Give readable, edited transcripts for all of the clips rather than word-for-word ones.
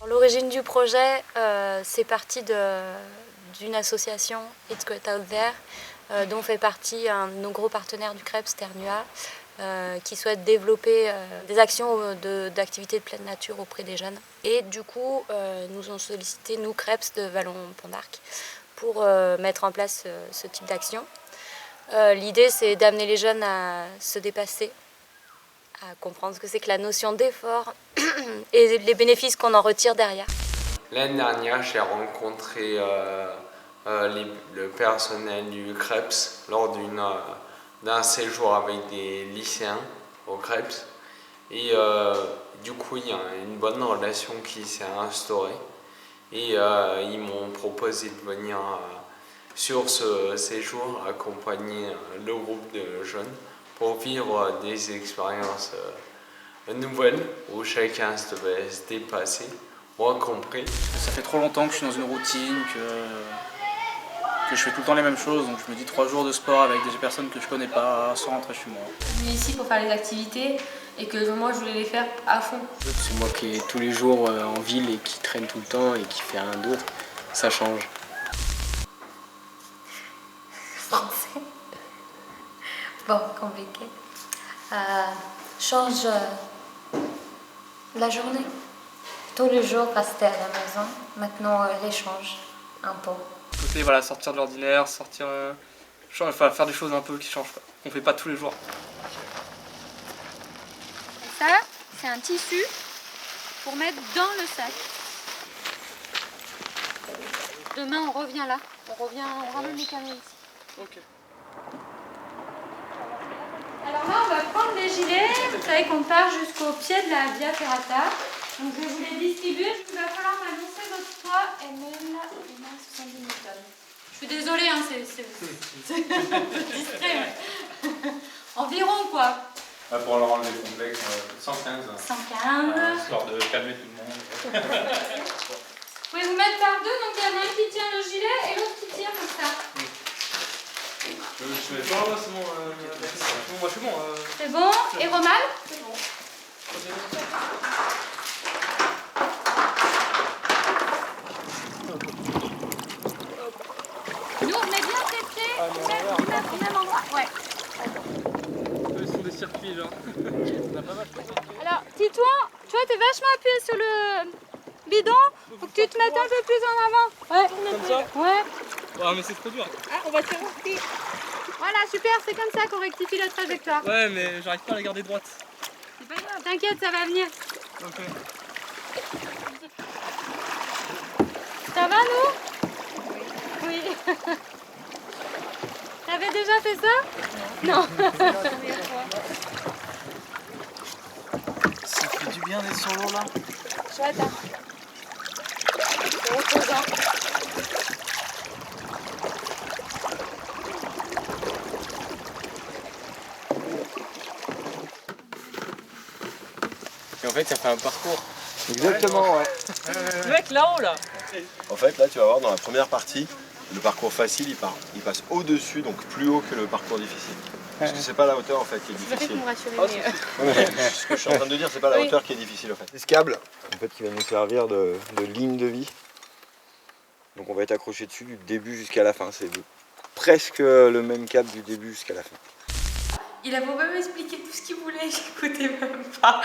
L'origine du projet, c'est parti d'une association It's Great Out There, dont fait partie un de nos gros partenaires du CREPS, Ternua, qui souhaite développer des actions d'activités de pleine nature auprès des jeunes. Et du coup, nous ont sollicité, nous, CREPS de Vallon-Pont d'Arc, pour mettre en place ce type d'action. L'idée, c'est d'amener les jeunes à se dépasser, à comprendre ce que c'est que la notion d'effort et les bénéfices qu'on en retire derrière. L'année dernière, j'ai rencontré le personnel du CREPS lors d'un séjour avec des lycéens au CREPS. Et du coup, il y a une bonne relation qui s'est instaurée. Et ils m'ont proposé de venir sur ce séjour accompagner le groupe de jeunes pour vivre des expériences nouvelles où chacun devait se dépasser, moi compris. Ça fait trop longtemps que je suis dans une routine, que je fais tout le temps les mêmes choses, donc je me dis 3 jours de sport avec des personnes que je connais pas sans rentrer chez moi. Je suis venue ici pour faire les activités et que moi je voulais les faire à fond. C'est moi qui est tous les jours en ville et qui traîne tout le temps et qui fait rien d'autre, ça change. Français. Bon, compliqué. Change la journée. Tous les jours rester à la maison, maintenant l'échange un peu. Côté, voilà, sortir de l'ordinaire, enfin, faire des choses un peu qui changent, quoi. On fait pas tous les jours. Ça, c'est un tissu pour mettre dans le sac. Demain, on revient là. On ramène les canaux ici. Ok. Alors là, on va prendre les gilets. Vous savez qu'on part jusqu'au pied de la Via Ferrata. Donc je vais vous les distribuer. Il va falloir m'annoncer votre poids. ML 70 newtons. Je suis désolée, hein, c'est un peu distrait. Environ quoi. Pour leur enlever le complexe, 115. 115. Histoire de calmer tout le monde. Vous pouvez vous mettre par deux, donc il y en a un qui tient le gilet et l'autre qui tire comme ça. C'est bon, moi je suis bon. C'est bon. Et Romal? C'est bon. Nous, on est bien pressés au même endroit. Ouais. Eux, ils sont des circuits, genre. On a pas mal de circuits. Alors, Titouan, tu vois, t'es vachement appuyé sur le bidon. Faut que tu te mettes un peu plus en avant. Ouais. Comme ça? Ouais. Ouais, mais c'est trop dur. Ah, on va te rectifier. Voilà, super, c'est comme ça qu'on rectifie la trajectoire. Ouais, mais j'arrive pas à la garder droite. C'est pas grave, t'inquiète, ça va venir. Ok. Ça va, nous? Oui. T'avais déjà fait ça? Non. C'est la première fois. Ça fait du bien d'être sur l'eau là. Chouette, hein? C'est reposant. Et en fait, ça fait un parcours. Exactement, ouais. Le mec là-haut là. En fait, là, tu vas voir dans la première partie, le parcours facile, il passe au-dessus, donc plus haut que le parcours difficile. Parce que c'est pas la hauteur en fait qui est C'est difficile. pour me rassurer, mais... Ouais, ce que je suis en train de dire, c'est pas la hauteur qui est difficile en fait. C'est ce câble en fait, qui va nous servir de ligne de vie. Donc on va être accroché dessus du début jusqu'à la fin. C'est presque le même câble du début jusqu'à la fin. Il a beau même expliquer tout ce qu'il voulait, j'écoutais même pas.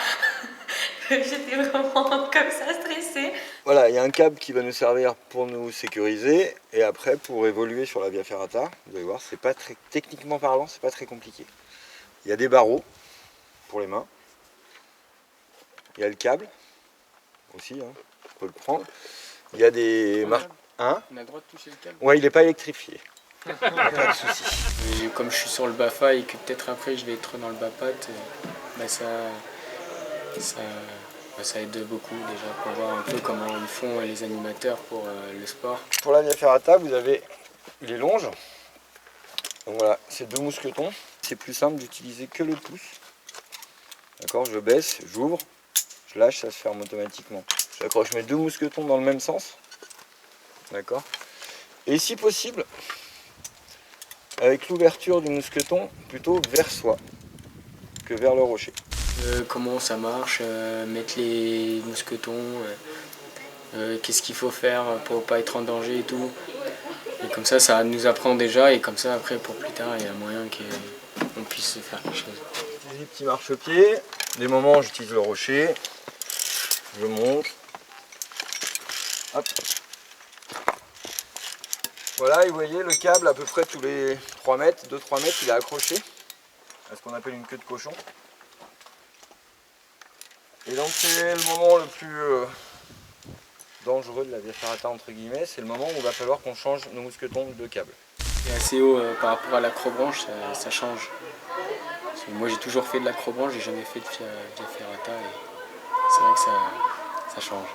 J'étais vraiment comme ça stressée. Voilà, il y a un câble qui va nous servir pour nous sécuriser et après pour évoluer sur la Via Ferrata. Vous allez voir, c'est pas très techniquement parlant, c'est pas très compliqué. Il y a des barreaux pour les mains. Il y a le câble aussi, hein, on peut le prendre. Il y a des marques. Hein? On a le droit de toucher le câble. Ouais, il n'est pas électrifié. Pas de souci. Et comme je suis sur le BAFA et que peut-être après je vais être dans le BAPAT, bah ça aide beaucoup déjà pour voir un peu comment ils font les animateurs pour le sport. Pour la Via Ferrata, vous avez les longes. Donc voilà, c'est 2 mousquetons. C'est plus simple d'utiliser que le pouce. D'accord, je baisse, j'ouvre, je lâche, ça se ferme automatiquement. J'accroche mes 2 mousquetons dans le même sens. D'accord. Et si possible, avec l'ouverture du mousqueton plutôt vers soi que vers le rocher. Comment ça marche, mettre les mousquetons, qu'est-ce qu'il faut faire pour pas être en danger et tout. Et comme ça nous apprend déjà et comme ça après pour plus tard il y a moyen qu'on puisse faire quelque chose. J'utilise les petits marchepieds, des moments j'utilise le rocher, je monte. Hop. Voilà, et vous voyez le câble à peu près tous les 3 mètres, 2-3 mètres, il est accroché à ce qu'on appelle une queue de cochon. Et donc c'est le moment le plus dangereux de la Via Ferrata entre guillemets, c'est le moment où il va falloir qu'on change nos mousquetons de câble. Et assez haut par rapport à l'acrobranche, ça change. Parce que moi j'ai toujours fait de l'acrobranche, j'ai jamais fait de Via Ferrata et c'est vrai que ça change.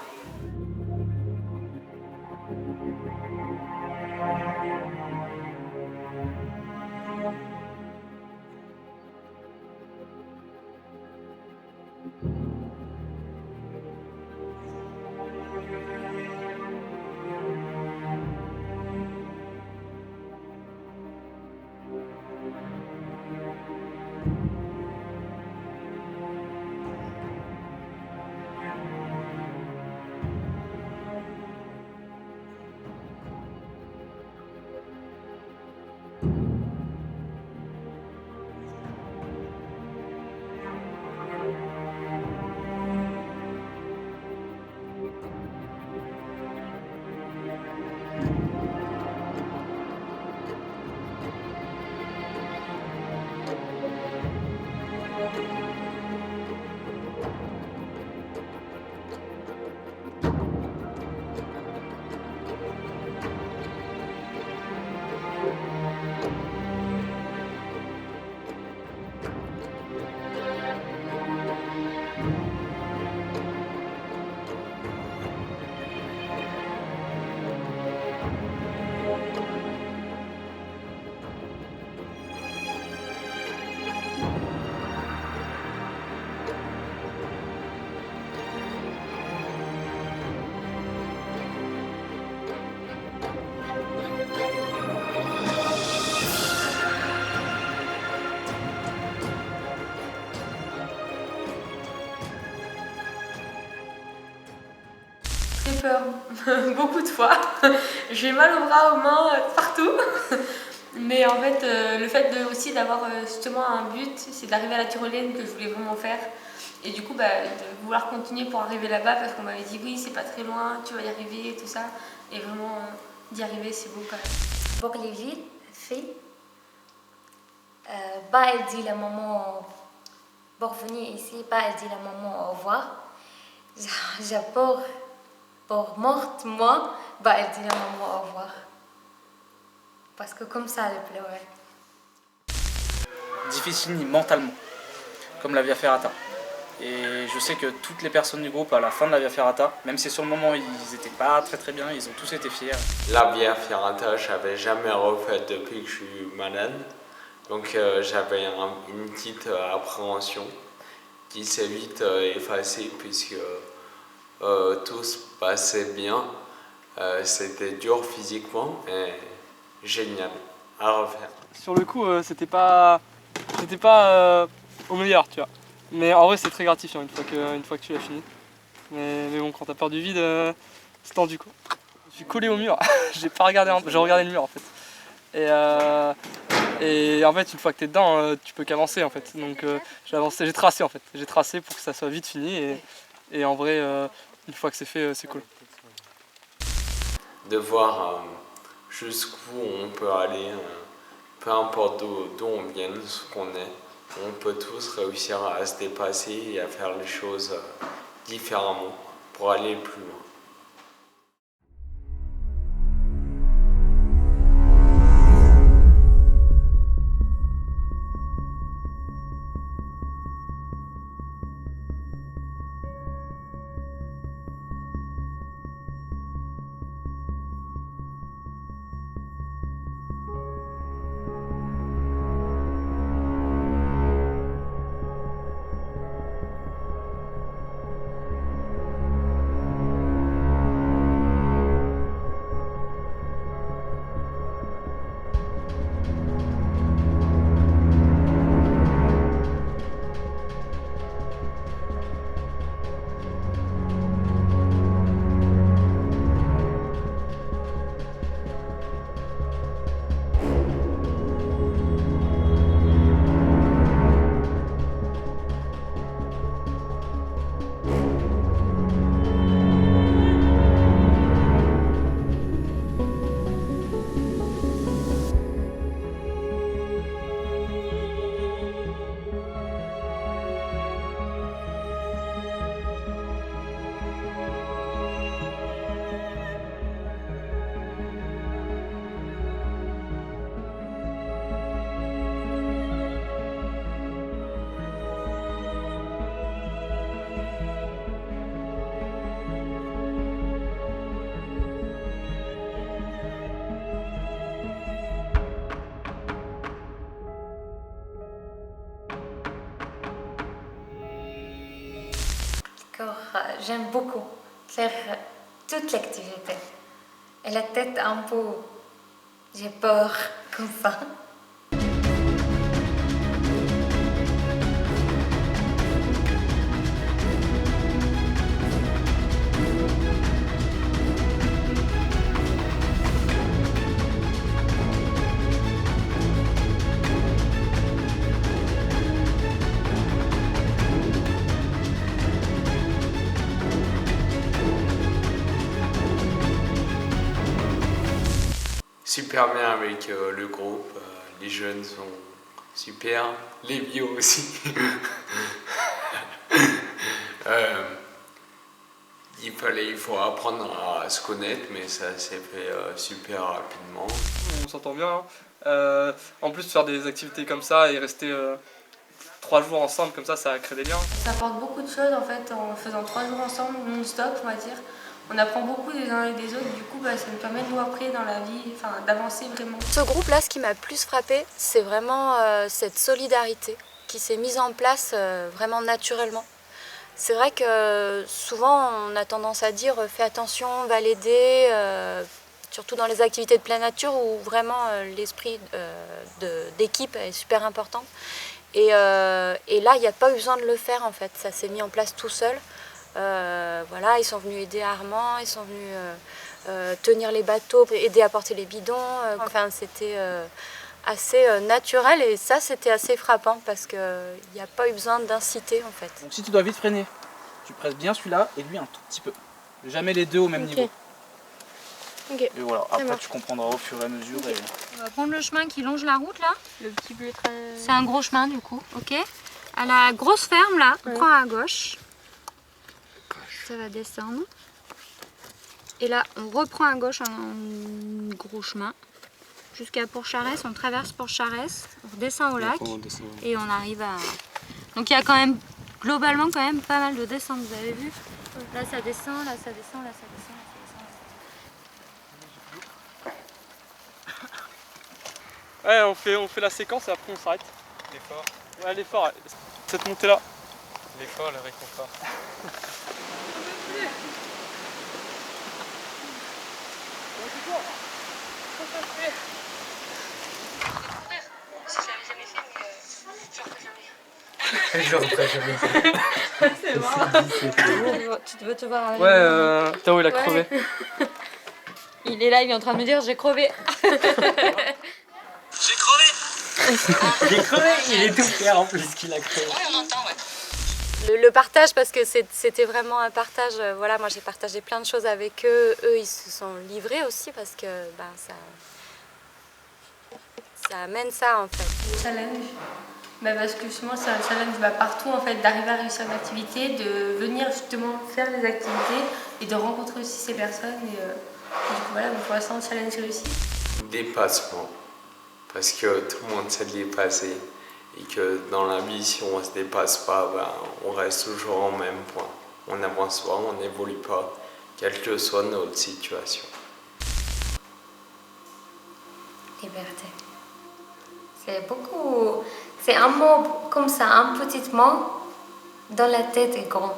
Peur beaucoup de fois. J'ai mal aux bras, aux mains, partout. Mais en fait, le fait aussi d'avoir justement un but, c'est d'arriver à la tyrolienne que je voulais vraiment faire. Et du coup, de vouloir continuer pour arriver là-bas parce qu'on m'avait dit oui, c'est pas très loin, tu vas y arriver et tout ça. Et vraiment, d'y arriver, c'est beau quand même. Pour les filles, elle dit la maman pour venir ici, elle dit la maman au revoir. J'ai peur. Pour morte, moi, elle dit à maman au revoir. Parce que comme ça, elle pleurait. Difficile mentalement, comme la Via Ferrata. Et je sais que toutes les personnes du groupe, à la fin de la Via Ferrata, même si sur le moment ils n'étaient pas très bien, ils ont tous été fiers. La Via Ferrata, je n'avais jamais refait depuis que je suis malade. Donc j'avais une petite appréhension qui s'est vite effacée puisque tout se passait bien. C'était dur physiquement et génial à refaire. Sur le coup, c'était pas au meilleur, tu vois. Mais en vrai, c'est très gratifiant une fois que tu l'as fini. Mais bon, quand t'as peur du vide, c'est tendu quoi. Je suis collé au mur. J'ai regardé le mur en fait. Et en fait, une fois que t'es dedans, tu peux qu'avancer en fait. Donc j'ai tracé en fait. J'ai tracé pour que ça soit vite fini. Et en vrai, une fois que c'est fait, c'est cool. De voir jusqu'où on peut aller, peu importe d'où on vient, ce qu'on est, on peut tous réussir à se dépasser et à faire les choses différemment pour aller plus loin. j'aime beaucoup faire toute l'activité. Et la tête un peu, j'ai peur comme ça. Super bien avec le groupe, les jeunes sont super, les vieux aussi. Il faut apprendre à se connaître, mais ça s'est fait super rapidement. On s'entend bien. En plus, faire des activités comme ça et rester 3 jours ensemble, comme ça crée des liens. Ça apporte beaucoup de choses en fait en faisant 3 jours ensemble, non-stop on va dire. On apprend beaucoup les uns et des autres, du coup ça nous permet de nous après dans la vie, d'avancer vraiment. Ce groupe-là, ce qui m'a plus frappé, c'est vraiment cette solidarité qui s'est mise en place vraiment naturellement. C'est vrai que souvent on a tendance à dire fais attention, on va l'aider, surtout dans les activités de pleine nature où vraiment l'esprit d'équipe est super important. Et là, il n'y a pas eu besoin de le faire en fait, ça s'est mis en place tout seul. Voilà, ils sont venus aider Armand, ils sont venus tenir les bateaux, aider à porter les bidons. Enfin, c'était assez naturel et ça, c'était assez frappant parce qu'il n'y a pas eu besoin d'inciter en fait. Donc si tu dois vite freiner, tu presses bien celui-là et lui un tout petit peu. Jamais les deux au même niveau. Ok. Et voilà, après tu comprendras au fur et à mesure. Et... On va prendre le chemin qui longe la route là. Le petit bleu très... C'est un gros chemin du coup, ok. À la grosse ferme là, on prend à gauche. Ça va descendre. Et là, on reprend à gauche un gros chemin. Jusqu'à Port-Charès, on traverse Port-Charès, on redescend au lac et on arrive à... Donc il y a quand même, globalement quand même pas mal de descentes, vous avez vu. Là ça descend, là ça descend, là ça descend, là ça descend. Ouais, on fait la séquence et après on s'arrête. L'effort. Ouais, l'effort, ouais. Cette montée-là. L'effort, le réconfort. Je reprends jamais fait. C'est marrant. Tu veux te voir avec Ouais, Tao il a crevé. Il est là, il est en train de me dire j'ai crevé. J'ai crevé. Il est tout fier en plus qu'il a crevé. Oui, on entend, ouais. Le partage, parce que c'était vraiment un partage. Voilà, moi j'ai partagé plein de choses avec eux. Eux, ils se sont livrés aussi parce que ça amène ça en fait. Challenge. Parce que justement c'est un challenge partout en fait, d'arriver à réussir une activité, de venir justement faire des activités et de rencontrer aussi ces personnes. Et du coup voilà, pour l'instant le challenge réussi. Dépassement. Parce que tout le monde s'est dépassé. Et que dans la vie, si on ne se dépasse pas, on reste toujours au même point. On n'avance pas, on n'évolue pas, quelle que soit notre situation. Liberté. C'est beaucoup... C'est un mot comme ça, un petit mot dans la tête est grand.